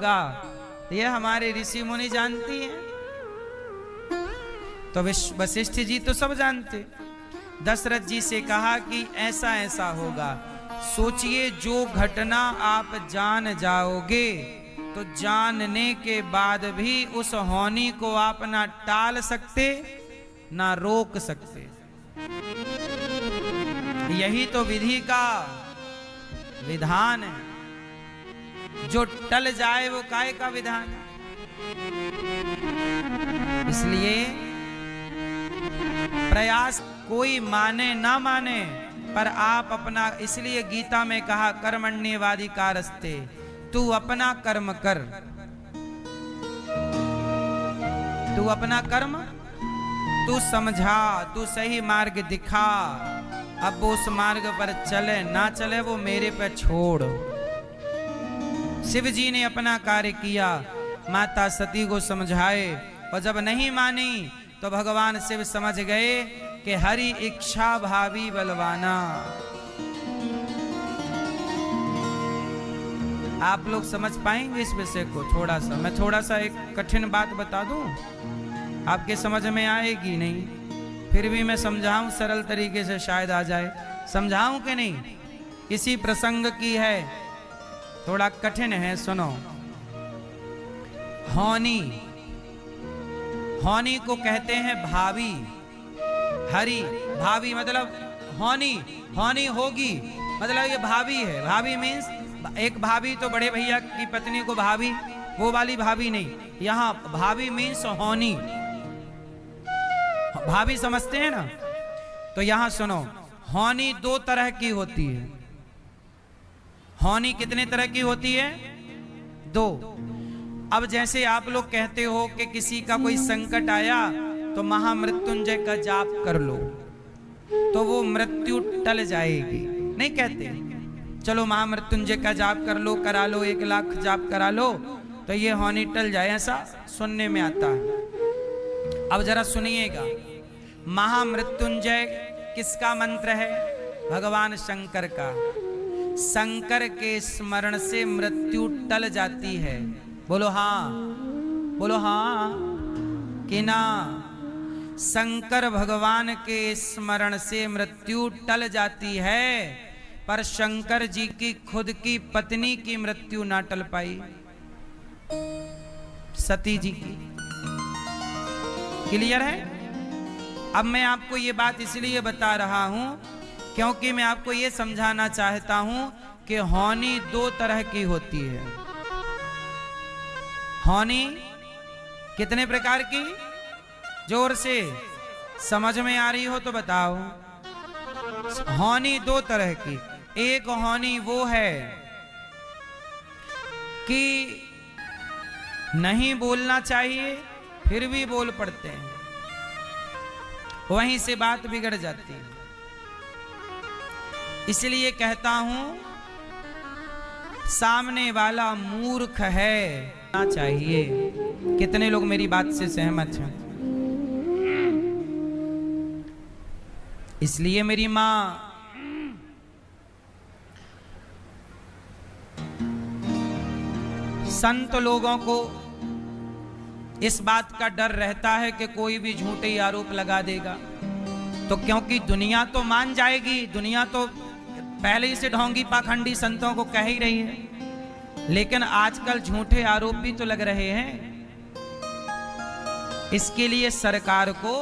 होगा ये हमारे ऋषि मुनि जानती हैं। तो वशिष्ठ जी तो सब जानते। दशरथ जी से कहा कि ऐसा ऐसा होगा। सोचिए जो घटना आप जान जाओगे तो जानने के बाद भी उस होनी को आप ना टाल सकते ना रोक सकते। यही तो विधि का विधान है। जो टल जाए वो काय का विधान है। इसलिए प्रयास कोई माने ना माने पर आप अपना, इसलिए गीता में कहा कर्मण्येवाधिकारस्ते, तू अपना कर्म कर, तू अपना कर्म तू समझा, तू सही मार्ग दिखा। अब वो उस मार्ग पर चले ना चले वो मेरे पे छोड़। शिव जी ने अपना कार्य किया, माता सती को समझाए और जब नहीं मानी तो भगवान शिव समझ गए कि हरि इच्छा भावी बलवाना। आप लोग समझ पाएंगे इस विषय को थोड़ा सा? मैं थोड़ा सा एक कठिन बात बता दूं, आपके समझ में आएगी नहीं, फिर भी मैं समझाऊं सरल तरीके से, शायद आ जाए। समझाऊं कि नहीं? इसी प्रसंग की है, थोड़ा कठिन है, सुनो। होनी, होनी को कहते हैं भावी। हरि भावी मतलब होनी, होनी होगी मतलब ये भाभी है। भाभी मीन्स एक भाभी तो बड़े भैया की पत्नी को भाभी, वो वाली भाभी नहीं, यहां भाभी मीन्स होनी। भाभी समझते हैं ना? तो यहां सुनो, होनी दो तरह की होती है। होनी कितने तरह की होती है? दो। अब जैसे आप लोग कहते हो कि किसी का कोई संकट आया तो महामृत्युंजय का जाप कर लो तो वो मृत्यु टल जाएगी, नहीं कहते? चलो महामृत्युंजय का जाप कर लो, करा लो, 1 लाख जाप करा लो तो ये होनी टल जाए, ऐसा सुनने में आता है। अब जरा सुनिएगा, महामृत्युंजय किसका मंत्र है? भगवान शंकर का। शंकर के स्मरण से मृत्यु टल जाती है। बोलो हाँ, बोलो हाँ कि ना? शंकर भगवान के स्मरण से मृत्यु टल जाती है, पर शंकर जी की खुद की पत्नी की मृत्यु ना टल पाई, सती जी की। क्लियर है? अब मैं आपको ये बात इसलिए बता रहा हूं क्योंकि मैं आपको ये समझाना चाहता हूं कि होनी दो तरह की होती है। होनी कितने प्रकार की? जोर से समझ में आ रही हो तो बताओ। होनी दो तरह की। एक होनी वो है कि नहीं बोलना चाहिए फिर भी बोल पड़ते हैं, वहीं से बात बिगड़ जाती है। इसलिए कहता हूं सामने वाला मूर्ख है ना चाहिए। कितने लोग मेरी बात से सहमत हैं? इसलिए मेरी मां संत लोगों को इस बात का डर रहता है कि कोई भी झूठे आरोप लगा देगा तो, क्योंकि दुनिया तो मान जाएगी, दुनिया तो पहले ही से ढोंगी पाखंडी संतों को कह ही रही है, लेकिन आजकल झूठे आरोप भी तो लग रहे हैं। इसके लिए सरकार को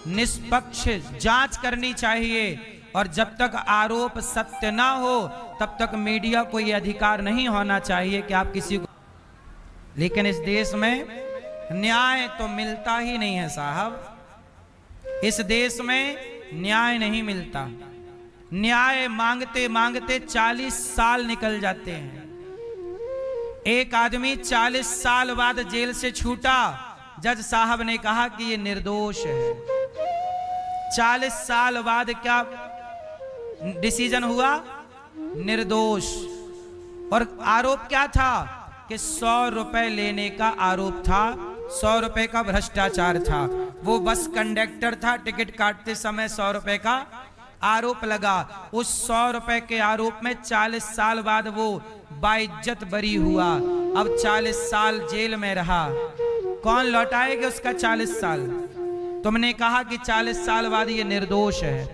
निष्पक्ष जांच करनी चाहिए और जब तक आरोप सत्य ना हो तब तक मीडिया को यह अधिकार नहीं होना चाहिए कि आप किसी को। लेकिन इस देश में न्याय तो मिलता ही नहीं है साहब। इस देश में न्याय नहीं मिलता। न्याय मांगते मांगते 40 साल निकल जाते हैं। एक आदमी 40 साल बाद जेल से छूटा, जज साहब ने कहा कि ये निर्दोष है। 40 साल बाद क्या डिसीजन हुआ? निर्दोष। और आरोप क्या था? कि 100 रुपए लेने का आरोप था, 100 रुपए का भ्रष्टाचार था। वो बस कंडक्टर था, टिकट काटते समय 100 रुपए का आरोप लगा। उस 100 रुपए के आरोप में 40 साल बाद वो बाइज्जत बरी हुआ, अब 40 साल जेल में रहा। कौन लौटाएगा उसका 40 साल? तुमने कहा कि 40 साल बाद ये निर्दोष है,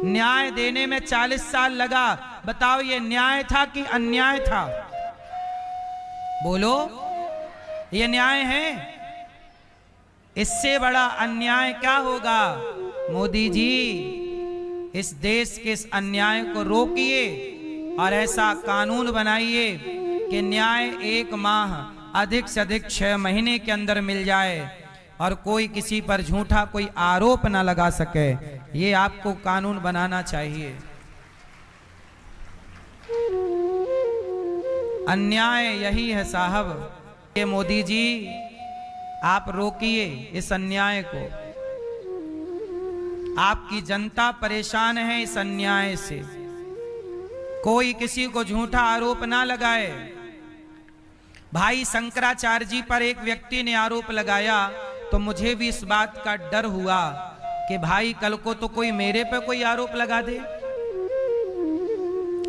न्याय देने में 40 साल लगा। बताओ ये न्याय था कि अन्याय था? बोलो, ये न्याय है? इससे बड़ा अन्याय क्या होगा? मोदी जी, इस देश के इस अन्याय को रोकिए और ऐसा कानून बनाइए कि न्याय 1 माह अधिक से अधिक 6 महीने के अंदर मिल जाए और कोई किसी पर झूठा कोई आरोप ना लगा सके। ये आपको कानून बनाना चाहिए। अन्याय यही है साहब। ये मोदी जी, आप रोकिए इस अन्याय को। आपकी जनता परेशान है इस अन्याय से। कोई किसी को झूठा आरोप ना लगाए। भाई शंकराचार्य जी पर एक व्यक्ति ने आरोप लगाया तो मुझे भी इस बात का डर हुआ कि भाई कल को तो कोई मेरे पे कोई आरोप लगा दे।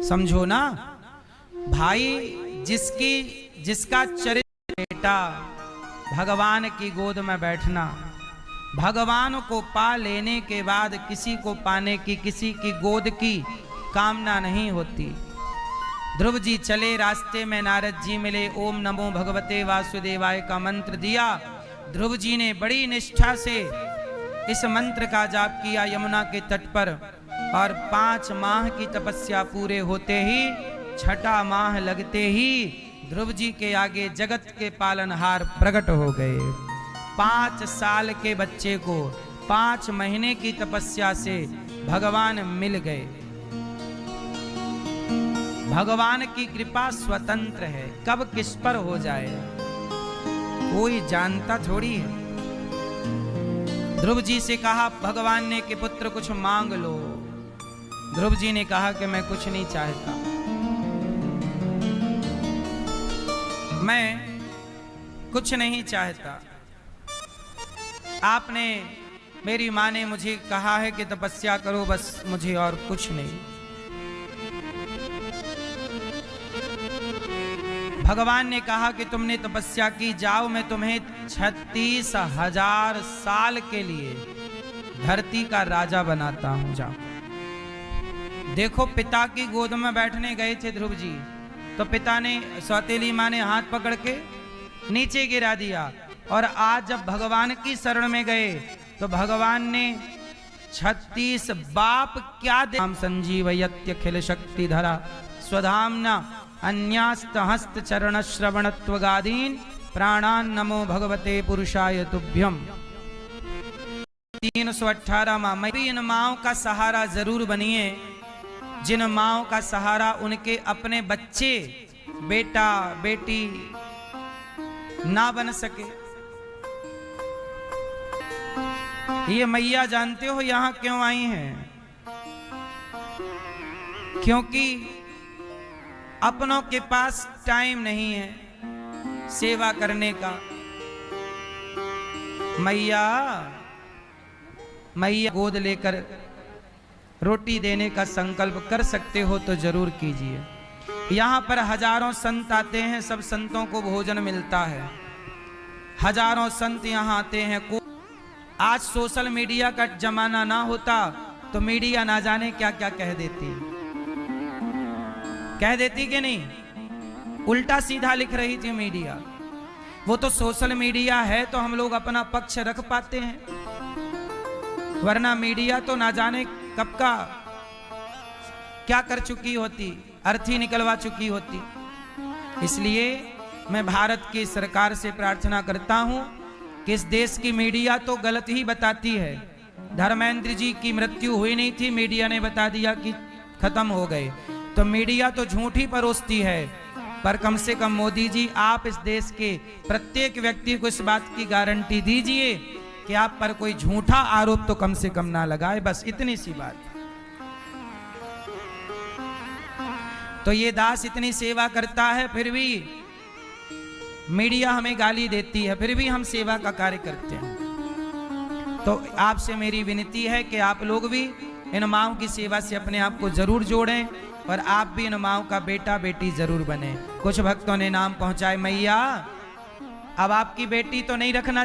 समझो ना भाई, जिसका चरित्र बेटा भगवान की गोद में बैठना, भगवान को पा लेने के बाद किसी को पाने की, किसी की गोद की कामना नहीं होती। ध्रुव जी चले, रास्ते में नारद जी मिले, ओम नमो भगवते वासुदेवाय का मंत्र दिया। ध्रुव जी ने बड़ी निष्ठा से इस मंत्र का जाप किया यमुना के तट पर, और 5 माह की तपस्या पूरे होते ही, 6ठा माह लगते ही ध्रुव जी के आगे जगत के पालनहार प्रकट हो गए। 5 साल के बच्चे को 5 महीने की तपस्या से भगवान मिल गए। भगवान की कृपा स्वतंत्र है, कब किस पर हो जाए कोई जानता थोड़ी है। ध्रुव जी से कहा भगवान ने कि पुत्र कुछ मांग लो। ध्रुव जी ने कहा कि मैं कुछ नहीं चाहता, मैं कुछ नहीं चाहता। आपने, मेरी माँ ने मुझे कहा है कि तपस्या करो, बस मुझे और कुछ नहीं। भगवान ने कहा कि तुमने तपस्या की, जाओ मैं तुम्हें 36,000 साल के लिए धरती का राजा बनाता हूं, जाओ। देखो, पिता की गोद में बैठने गए थे ध्रुव जी, तो पिता ने, सौतेली माँ ने हाथ पकड़ के नीचे गिरा दिया। और आज जब भगवान की शरण में गए तो भगवान ने 36 बाप क्या दे। राम संजीवयत्य खिल शक्ति धरा स्वधामना अन्यास्त हस्त चरण श्रवणत्वगादीन प्राणान नमो भगवते पुरुषाय तुभ्यम। 318 माँ। इन माओ का सहारा जरूर बनिए जिन माओ का सहारा उनके अपने बच्चे, बेटा बेटी ना बन सके। ये मैया जानते हो यहां क्यों आई हैं? क्योंकि अपनों के पास टाइम नहीं है सेवा करने का। मैया गोद लेकर रोटी देने का संकल्प कर सकते हो तो जरूर कीजिए। यहाँ पर हजारों संत आते हैं, सब संतों को भोजन मिलता है। हजारों संत यहाँ आते हैं। आज सोशल मीडिया का जमाना ना होता तो मीडिया ना जाने क्या क्या कह देती कि नहीं। उल्टा सीधा लिख रही थी मीडिया। वो तो सोशल मीडिया है तो हम लोग अपना पक्ष रख पाते हैं, वरना मीडिया तो ना जाने कब का क्या कर चुकी होती, अर्थी निकलवा चुकी होती। इसलिए मैं भारत की सरकार से प्रार्थना करता हूं कि इस देश की मीडिया तो गलत ही बताती है। धर्मेंद्र जी की मृत्यु हुई नहीं थी, मीडिया ने बता दिया कि खत्म हो गए। तो मीडिया तो झूठ ही परोसती है, पर कम से कम मोदी जी आप इस देश के प्रत्येक व्यक्ति को इस बात की गारंटी दीजिए कि आप पर कोई झूठा आरोप तो कम से कम ना लगाए। बस इतनी सी बात। तो ये दास इतनी सेवा करता है, फिर भी मीडिया हमें गाली देती है, फिर भी हम सेवा का कार्य करते हैं। तो आपसे मेरी विनती है कि आप लोग भी इन माओं की सेवा से अपने आप को जरूर जोड़ें और आप भी इन माओं का बेटा बेटी जरूर बने। कुछ भक्तों ने नाम पहुंचाए, मैया अब आपकी बेटी तो नहीं रखना